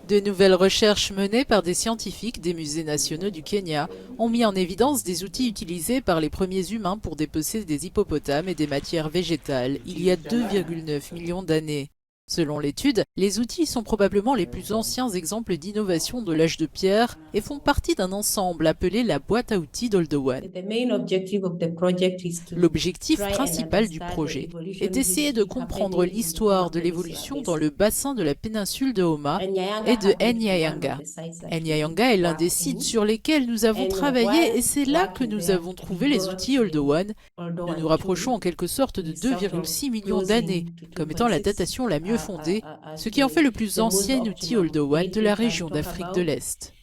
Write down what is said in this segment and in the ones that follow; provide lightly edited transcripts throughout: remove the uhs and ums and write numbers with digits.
De nouvelles recherches menées par des scientifiques des musées nationaux du Kenya ont mis en évidence des outils utilisés par les premiers humains pour dépecer des hippopotames et des matières végétales il y a 2,9 millions d'années. Selon l'étude, les outils sont probablement les plus anciens exemples d'innovation de l'âge de pierre et font partie d'un ensemble appelé la boîte à outils d'Oldowan. L'objectif principal du projet est d'essayer de comprendre l'histoire de l'évolution dans le bassin de la péninsule de Houma et de Nyayanga. Nyayanga est l'un des sites sur lesquels nous avons travaillé et c'est là que nous avons trouvé les outils Oldowan. Nous nous rapprochons en quelque sorte de 2,6 millions d'années, comme étant la datation la mieux fondée, ce qui en fait le plus ancien outil Oldowan de la région d'Afrique de l'Est.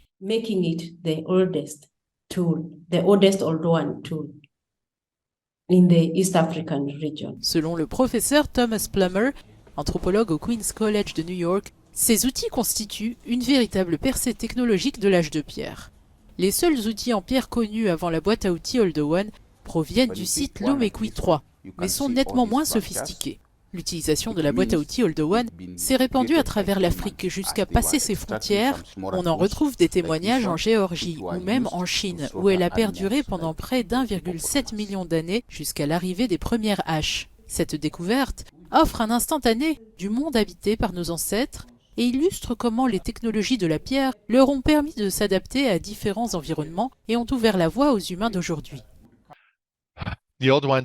Selon le professeur Thomas Plummer, anthropologue au Queen's College de New York, ces outils constituent une véritable percée technologique de l'âge de pierre. Les seuls outils en pierre connus avant la boîte à outils Oldowan proviennent du site Lomekwi 3, mais sont nettement moins sophistiqués. L'utilisation de la boîte à outils Oldowan s'est répandue à travers l'Afrique jusqu'à passer ses frontières. On en retrouve des témoignages en Géorgie ou même en Chine, où elle a perduré pendant près d'1,7 million d'années jusqu'à l'arrivée des premières haches. Cette découverte offre un instantané du monde habité par nos ancêtres et illustre comment les technologies de la pierre leur ont permis de s'adapter à différents environnements et ont ouvert la voie aux humains d'aujourd'hui. L'Oldowan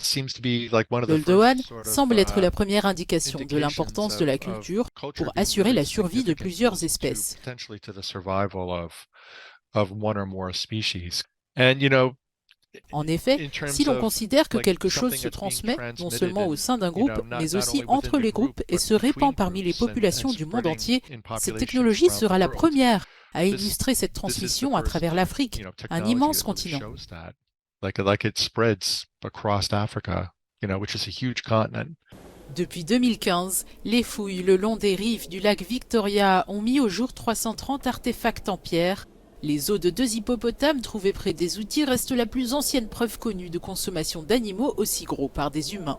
semble être la première indication de l'importance de la culture pour assurer la survie de plusieurs espèces. En effet, si l'on considère que quelque chose se transmet non seulement au sein d'un groupe, mais aussi entre les groupes et se répand parmi les populations du monde entier, cette technologie sera la première à illustrer cette transmission à travers l'Afrique, un immense continent. Depuis 2015, les fouilles le long des rives du lac Victoria ont mis au jour 330 artefacts en pierre. Les os de 2 hippopotames trouvés près des outils restent la plus ancienne preuve connue de consommation d'animaux aussi gros par des humains.